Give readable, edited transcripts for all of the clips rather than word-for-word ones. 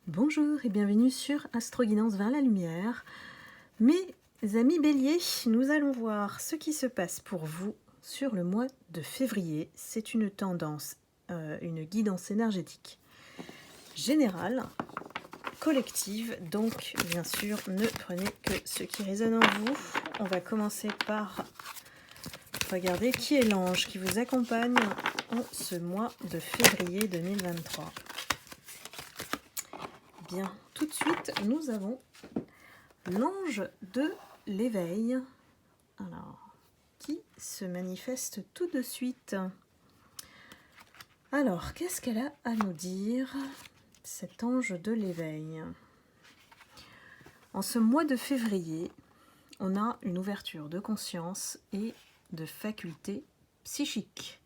Bonjour et bienvenue sur Astro Guidance vers la lumière. Mes amis béliers, nous allons voir ce qui se passe pour vous sur le mois de février. C'est une tendance, une guidance énergétique générale, collective, donc bien sûr ne prenez que ce qui résonne en vous. On va commencer par regarder qui est l'ange qui vous accompagne en ce mois de février 2023. Bien, tout de suite, nous avons l'ange de l'éveil, alors, qui se manifeste tout de suite. Alors, qu'est-ce qu'elle a à nous dire, cet ange de l'éveil? En ce mois de février, on a une ouverture de conscience et de facultés psychiques.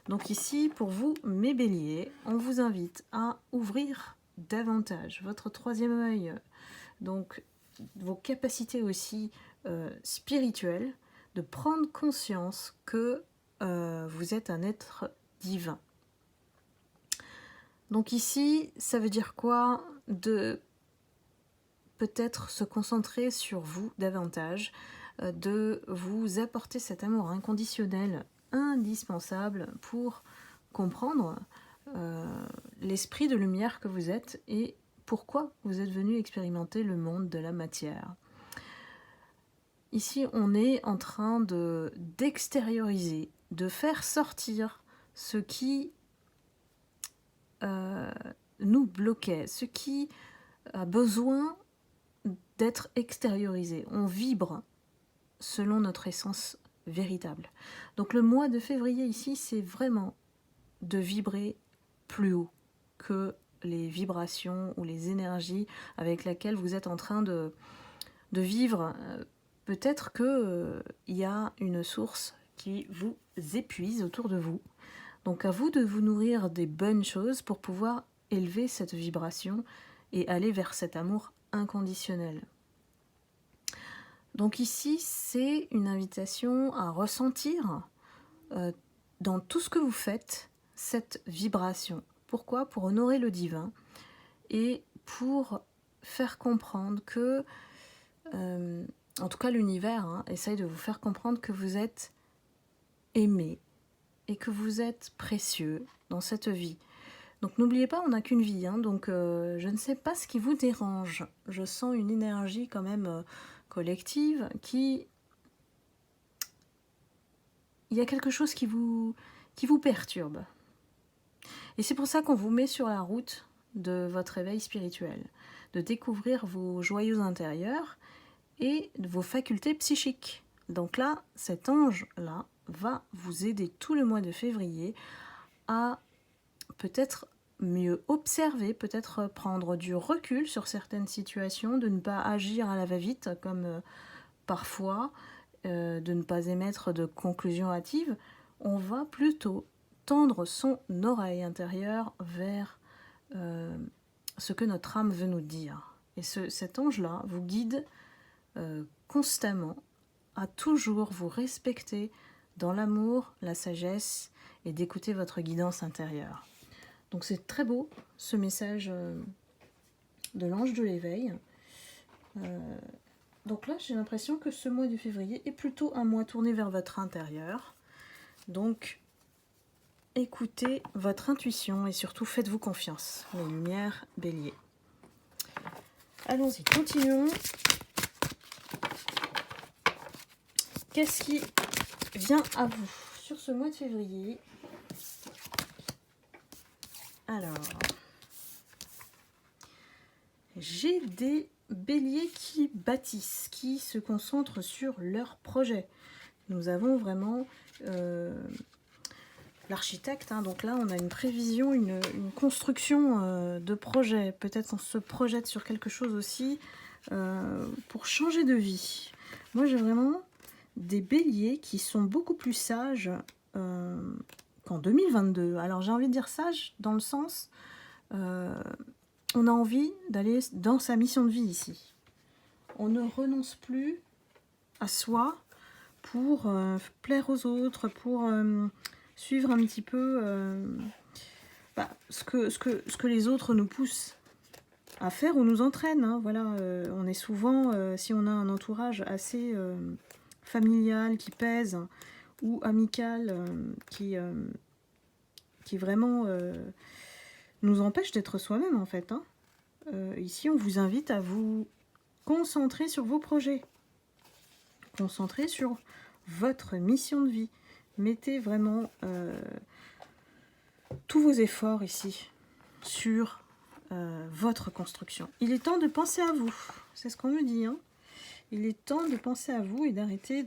Donc ici, pour vous, mes béliers, on vous invite à ouvrir davantage votre troisième œil, donc vos capacités aussi spirituelles, de prendre conscience que vous êtes un être divin. Donc ici, ça veut dire quoi? De peut-être se concentrer sur vous davantage, de vous apporter cet amour inconditionnel indispensable pour comprendre l'esprit de lumière que vous êtes et pourquoi vous êtes venu expérimenter le monde de la matière. Ici, on est en train d'extérioriser, de faire sortir ce qui nous bloquait, ce qui a besoin d'être extériorisé. On vibre selon notre essence véritable. Donc le mois de février ici, c'est vraiment de vibrer plus haut que les vibrations ou les énergies avec lesquelles vous êtes en train de vivre. Peut-être qu'il y a une source qui vous épuise autour de vous. Donc à vous de vous nourrir des bonnes choses pour pouvoir élever cette vibration et aller vers cet amour inconditionnel. Donc ici, c'est une invitation à ressentir dans tout ce que vous faites cette vibration. Pourquoi? Pour honorer le divin et pour faire comprendre que, en tout cas l'univers, essaye de vous faire comprendre que vous êtes aimé et que vous êtes précieux dans cette vie. Donc n'oubliez pas, on n'a qu'une vie, donc je ne sais pas ce qui vous dérange. Je sens une énergie quand même collective qui... Il y a quelque chose qui vous perturbe. Et c'est pour ça qu'on vous met sur la route de votre éveil spirituel, de découvrir vos joyaux intérieurs et vos facultés psychiques. Donc là, cet ange-là va vous aider tout le mois de février à peut-être mieux observer, peut-être prendre du recul sur certaines situations, de ne pas agir à la va-vite comme parfois, de ne pas émettre de conclusions hâtives. On va plutôt tendre son oreille intérieure vers ce que notre âme veut nous dire. Et cet ange-là vous guide constamment à toujours vous respecter dans l'amour, la sagesse et d'écouter votre guidance intérieure. Donc c'est très beau ce message de l'ange de l'éveil. Donc là j'ai l'impression que ce mois de février est plutôt un mois tourné vers votre intérieur. Donc écoutez votre intuition et surtout faites-vous confiance, les lumières béliers. Allons-y, continuons. Qu'est-ce qui vient à vous sur ce mois de février? Alors, j'ai des béliers qui bâtissent, qui se concentrent sur leurs projets. Nous avons vraiment l'architecte, donc là on a une prévision, une construction de projet. Peut-être on se projette sur quelque chose aussi pour changer de vie. Moi j'ai vraiment des béliers qui sont beaucoup plus sages qu'en 2022. Alors j'ai envie de dire sage dans le sens, on a envie d'aller dans sa mission de vie ici. On ne renonce plus à soi pour plaire aux autres, pour suivre un petit peu ce que les autres nous poussent à faire ou nous entraîne. Hein, voilà, on est souvent, si on a un entourage assez familial qui pèse ou amical qui vraiment nous empêche d'être soi-même en fait. Hein. Ici, on vous invite à vous concentrer sur vos projets, concentrer sur votre mission de vie. Mettez vraiment tous vos efforts ici sur votre construction. Il est temps de penser à vous, c'est ce qu'on me dit. Hein. Il est temps de penser à vous et d'arrêter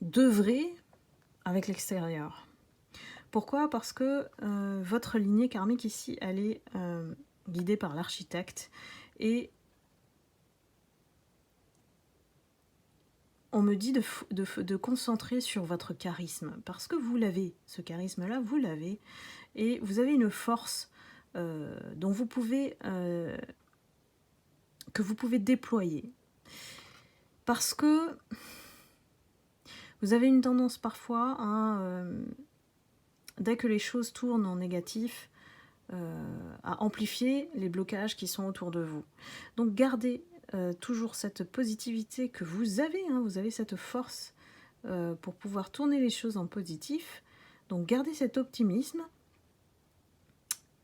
d'œuvrer avec l'extérieur. Pourquoi? Parce que votre lignée karmique ici, elle est guidée par l'architecte et on me dit de concentrer sur votre charisme, parce que vous l'avez, ce charisme-là, vous l'avez, et vous avez une force dont vous pouvez, que vous pouvez déployer. Parce que vous avez une tendance parfois à, dès que les choses tournent en négatif, à amplifier les blocages qui sont autour de vous. Donc gardez toujours cette positivité que vous avez, hein, vous avez cette force pour pouvoir tourner les choses en positif. Donc gardez cet optimisme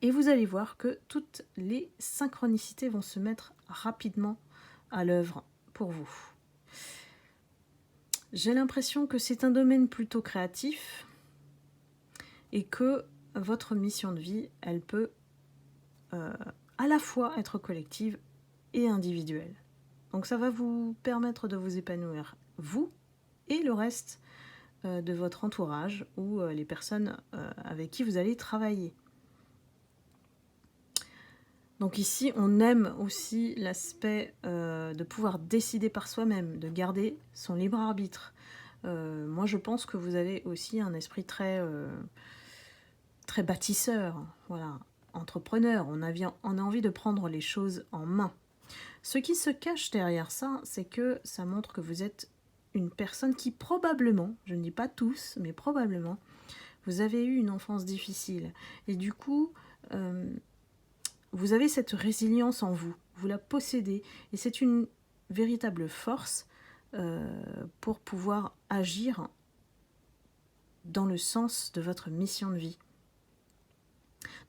et vous allez voir que toutes les synchronicités vont se mettre rapidement à l'œuvre pour vous. J'ai l'impression que c'est un domaine plutôt créatif et que votre mission de vie, elle peut à la fois être collective et individuelle. Donc ça va vous permettre de vous épanouir, vous et le reste de votre entourage ou les personnes avec qui vous allez travailler. Donc ici, on aime aussi l'aspect de pouvoir décider par soi-même, de garder son libre arbitre. Moi, je pense que vous avez aussi un esprit très bâtisseur, voilà, entrepreneur. On a envie de prendre les choses en main. Ce qui se cache derrière ça, c'est que ça montre que vous êtes une personne qui probablement, je ne dis pas tous, mais probablement, vous avez eu une enfance difficile. Et du coup, vous avez cette résilience en vous, vous la possédez. Et c'est une véritable force pour pouvoir agir dans le sens de votre mission de vie.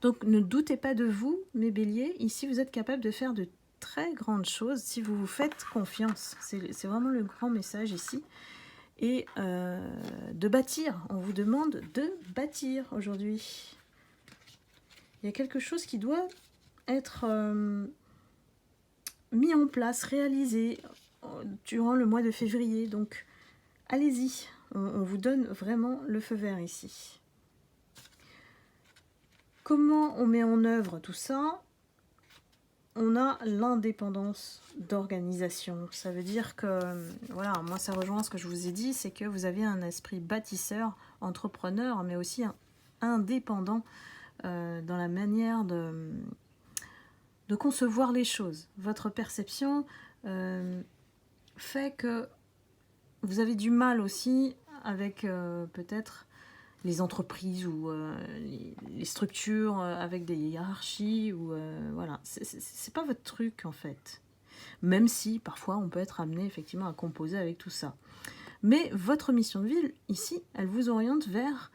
Donc ne doutez pas de vous, mes béliers. Ici, vous êtes capable de faire de très grandes choses si vous vous faites confiance. C'est vraiment le grand message ici. Et de bâtir. On vous demande de bâtir aujourd'hui. Il y a quelque chose qui doit être mis en place, réalisé durant le mois de février. Donc, allez-y. On vous donne vraiment le feu vert ici. Comment on met en œuvre tout ça? On a l'indépendance d'organisation. Ça veut dire que, voilà, moi ça rejoint ce que je vous ai dit, c'est que vous avez un esprit bâtisseur, entrepreneur, mais aussi indépendant dans la manière de concevoir les choses. Votre perception fait que vous avez du mal aussi avec peut-être les entreprises ou les structures avec des hiérarchies ou voilà, c'est pas votre truc en fait. Même si parfois on peut être amené effectivement à composer avec tout ça. Mais votre mission de vie ici, elle vous oriente vers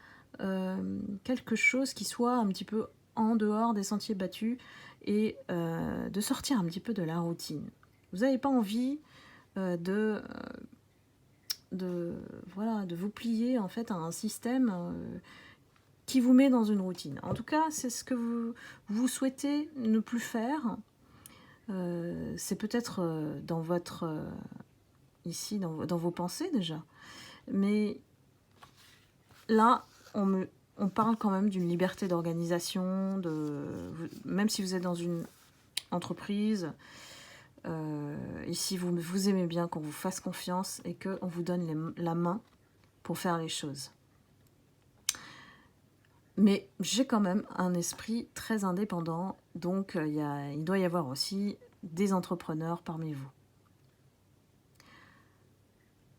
quelque chose qui soit un petit peu en dehors des sentiers battus et de sortir un petit peu de la routine. Vous n'avez pas envie de vous plier en fait à un système qui vous met dans une routine. En tout cas, c'est ce que vous souhaitez ne plus faire. C'est peut-être dans votre ici dans vos pensées déjà, mais là on parle quand même d'une liberté d'organisation, même si vous êtes dans une entreprise. Et si vous aimez bien qu'on vous fasse confiance et qu'on vous donne la main pour faire les choses. Mais j'ai quand même un esprit très indépendant, donc il doit y avoir aussi des entrepreneurs parmi vous.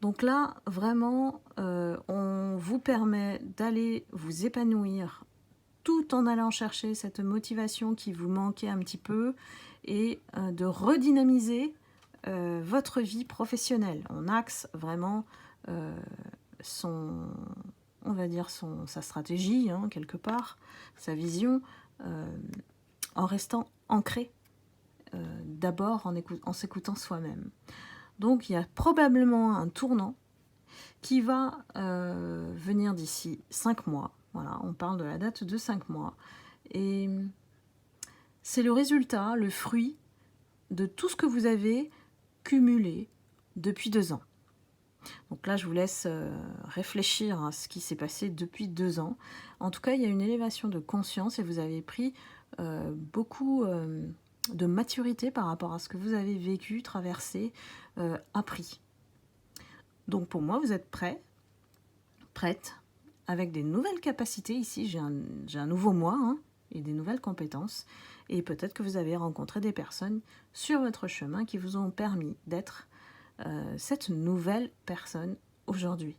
Donc là, vraiment, on vous permet d'aller vous épanouir tout en allant chercher cette motivation qui vous manquait un petit peu et de redynamiser votre vie professionnelle. On axe vraiment on va dire sa stratégie, hein, quelque part, sa vision, en restant ancré d'abord en s'écoutant soi-même. Donc il y a probablement un tournant qui va venir d'ici 5 mois. Voilà, on parle de la date de 5 mois. Et c'est le résultat, le fruit de tout ce que vous avez cumulé depuis 2 ans. Donc là, je vous laisse réfléchir à ce qui s'est passé depuis 2 ans. En tout cas, il y a une élévation de conscience et vous avez pris beaucoup de maturité par rapport à ce que vous avez vécu, traversé, appris. Donc pour moi, vous êtes prête, avec des nouvelles capacités. Ici, j'ai un nouveau moi, hein, et des nouvelles compétences. Et peut-être que vous avez rencontré des personnes sur votre chemin qui vous ont permis d'être cette nouvelle personne aujourd'hui.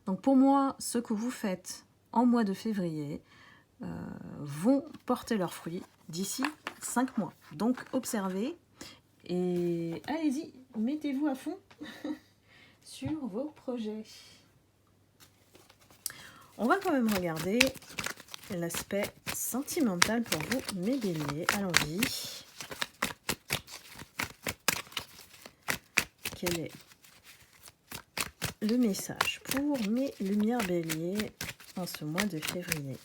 Donc pour moi, ce que vous faites en mois de février vont porter leurs fruits d'ici 5 mois. Donc observez et allez-y, mettez-vous à fond sur vos projets. On va quand même regarder l'aspect sentimental pour vous, mes béliers. Allons-y. Quel est le message pour mes lumières béliers en ce mois de février?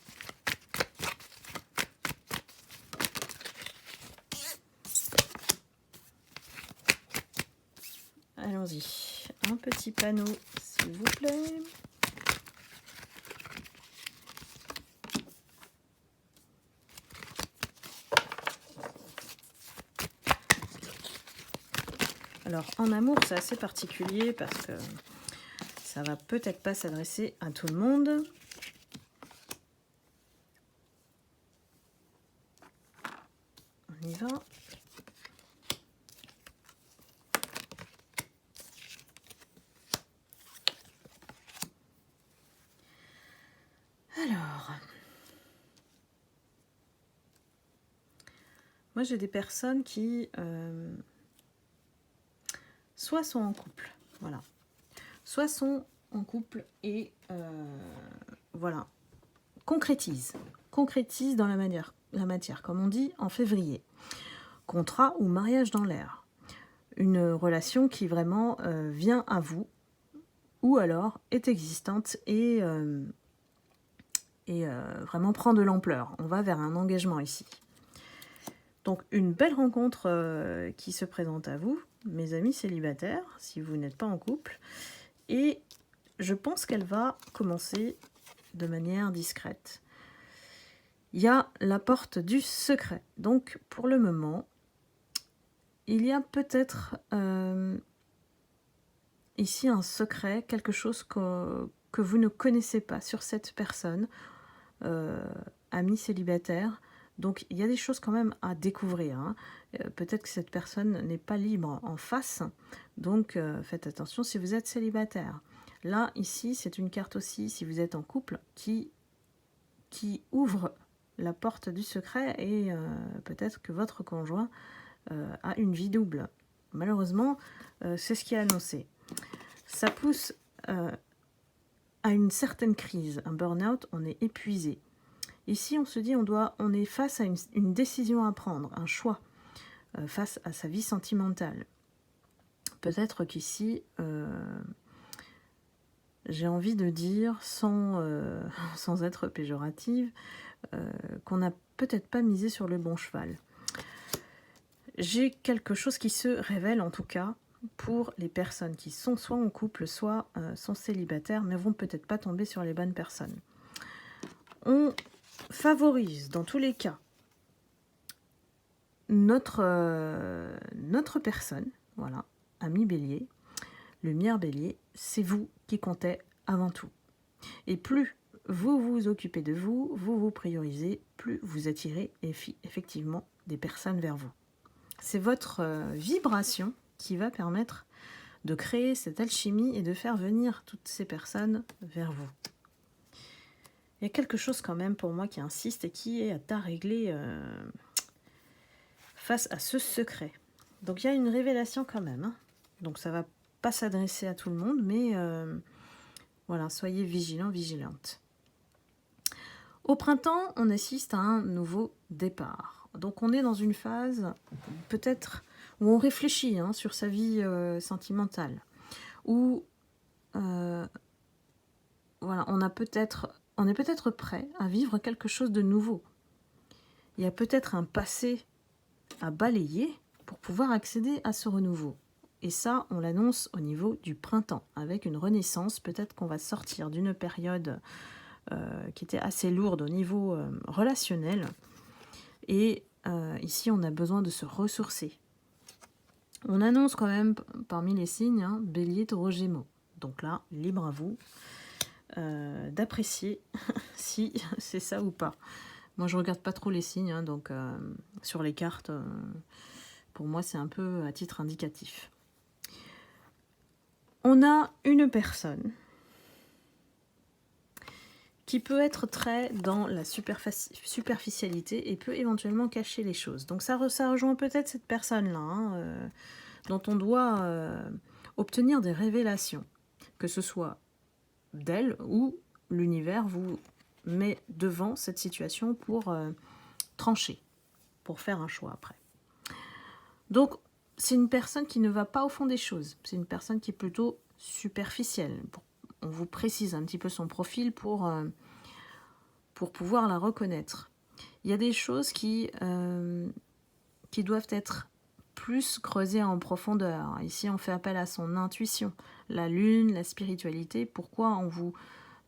Allons-y. Un petit panneau, s'il vous plaît. Alors, en amour, c'est assez particulier parce que ça va peut-être pas s'adresser à tout le monde. On y va. Alors, moi j'ai des personnes qui soit sont en couple, voilà, soit sont en couple et voilà, concrétisent dans la matière, comme on dit en février. Contrat ou mariage dans l'air. Une relation qui vraiment vient à vous ou alors est existante et vraiment prend de l'ampleur. On va vers un engagement ici. Donc une belle rencontre qui se présente à vous, mes amis célibataires, si vous n'êtes pas en couple. Et je pense qu'elle va commencer de manière discrète. Il y a la porte du secret. Donc pour le moment, il y a peut-être ici un secret, quelque chose que vous ne connaissez pas sur cette personne, ami célibataire. Donc il y a des choses quand même à découvrir, hein. Peut-être que cette personne n'est pas libre en face, donc faites attention si vous êtes célibataire. Là, ici, c'est une carte aussi, si vous êtes en couple, qui ouvre la porte du secret et peut-être que votre conjoint a une vie double. Malheureusement, c'est ce qui est annoncé. Ça pousse à une certaine crise, un burn-out, on est épuisé. Ici, on se dit, on est face à une décision à prendre, un choix face à sa vie sentimentale. Peut-être qu'ici, j'ai envie de dire, sans être péjorative, qu'on n'a peut-être pas misé sur le bon cheval. J'ai quelque chose qui se révèle, en tout cas, pour les personnes qui sont soit en couple, soit sont célibataires, mais vont peut-être pas tomber sur les bonnes personnes. On favorise dans tous les cas notre personne, voilà, ami bélier, lumière bélier, c'est vous qui comptez avant tout. Et plus vous vous occupez de vous, vous vous priorisez, plus vous attirez effectivement des personnes vers vous. C'est votre vibration qui va permettre de créer cette alchimie et de faire venir toutes ces personnes vers vous. Il y a quelque chose quand même pour moi qui insiste et qui est à régler face à ce secret. Donc il y a une révélation quand même. Hein. Donc ça va pas s'adresser à tout le monde, mais voilà, soyez vigilants, vigilantes. Au printemps, on assiste à un nouveau départ. Donc on est dans une phase peut-être où on réfléchit sur sa vie sentimentale, où voilà, on est peut-être prêt à vivre quelque chose de nouveau. Il y a peut-être un passé à balayer pour pouvoir accéder à ce renouveau. Et ça, on l'annonce au niveau du printemps, avec une renaissance. Peut-être qu'on va sortir d'une période qui était assez lourde au niveau relationnel. Et ici, on a besoin de se ressourcer. On annonce quand même parmi les signes, Bélier, Taureau, Gémeaux. Donc là, libre à vous d'apprécier si c'est ça ou pas. Moi, je regarde pas trop les signes, donc sur les cartes, pour moi, c'est un peu à titre indicatif. On a une personne qui peut être très dans la superficialité et peut éventuellement cacher les choses. Donc ça rejoint peut-être cette personne-là, dont on doit obtenir des révélations, que ce soit d'elle ou l'univers vous met devant cette situation pour trancher, pour faire un choix après. Donc c'est une personne qui ne va pas au fond des choses, c'est une personne qui est plutôt superficielle. On vous précise un petit peu son profil pour pouvoir la reconnaître. Il y a des choses qui doivent être plus creusées en profondeur. Ici, on fait appel à son intuition, la lune, la spiritualité. Pourquoi on vous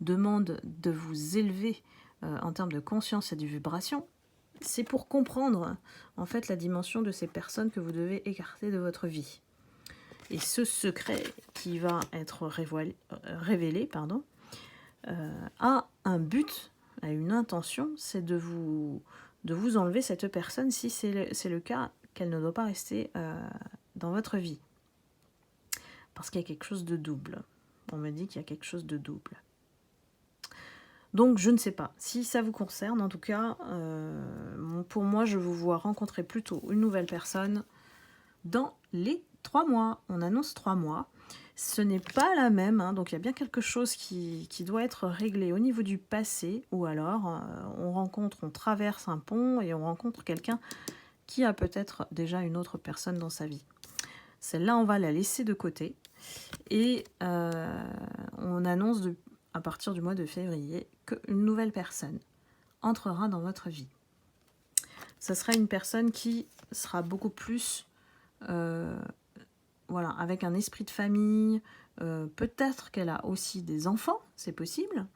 demande de vous élever en termes de conscience et de vibration? C'est pour comprendre en fait la dimension de ces personnes que vous devez écarter de votre vie. Et ce secret qui va être révélé a un but, a une intention, c'est de vous enlever cette personne si c'est le cas, qu'elle ne doit pas rester dans votre vie. Parce qu'il y a quelque chose de double. On me dit qu'il y a quelque chose de double. Donc je ne sais pas si ça vous concerne. En tout cas, pour moi, je vous vois rencontrer plutôt une nouvelle personne dans les 3 mois. On annonce 3 mois. Ce n'est pas la même, donc il y a bien quelque chose qui doit être réglé au niveau du passé, ou alors on traverse un pont et on rencontre quelqu'un qui a peut-être déjà une autre personne dans sa vie. Celle-là, on va la laisser de côté et on annonce à partir du mois de février qu'une nouvelle personne entrera dans votre vie. Ce sera une personne qui sera beaucoup plus avec un esprit de famille, peut-être qu'elle a aussi des enfants, c'est possible,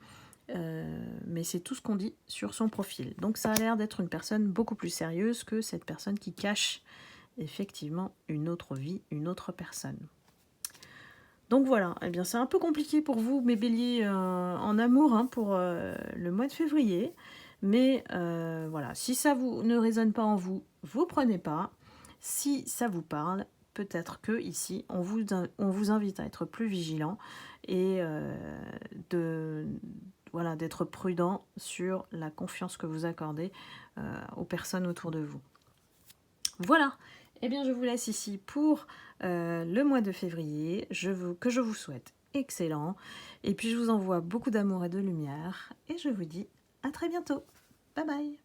mais c'est tout ce qu'on dit sur son profil. Donc ça a l'air d'être une personne beaucoup plus sérieuse que cette personne qui cache effectivement une autre vie, une autre personne. Donc voilà, eh bien c'est un peu compliqué pour vous, mes béliers en amour, pour le mois de février, mais voilà, si ça ne résonne pas en vous, vous prenez pas. Si ça vous parle, peut-être que ici, on vous invite à être plus vigilant et d'être prudent sur la confiance que vous accordez aux personnes autour de vous. Voilà, eh bien je vous laisse ici pour le mois de février, que je vous souhaite excellent, et puis je vous envoie beaucoup d'amour et de lumière, et je vous dis à très bientôt. Bye bye.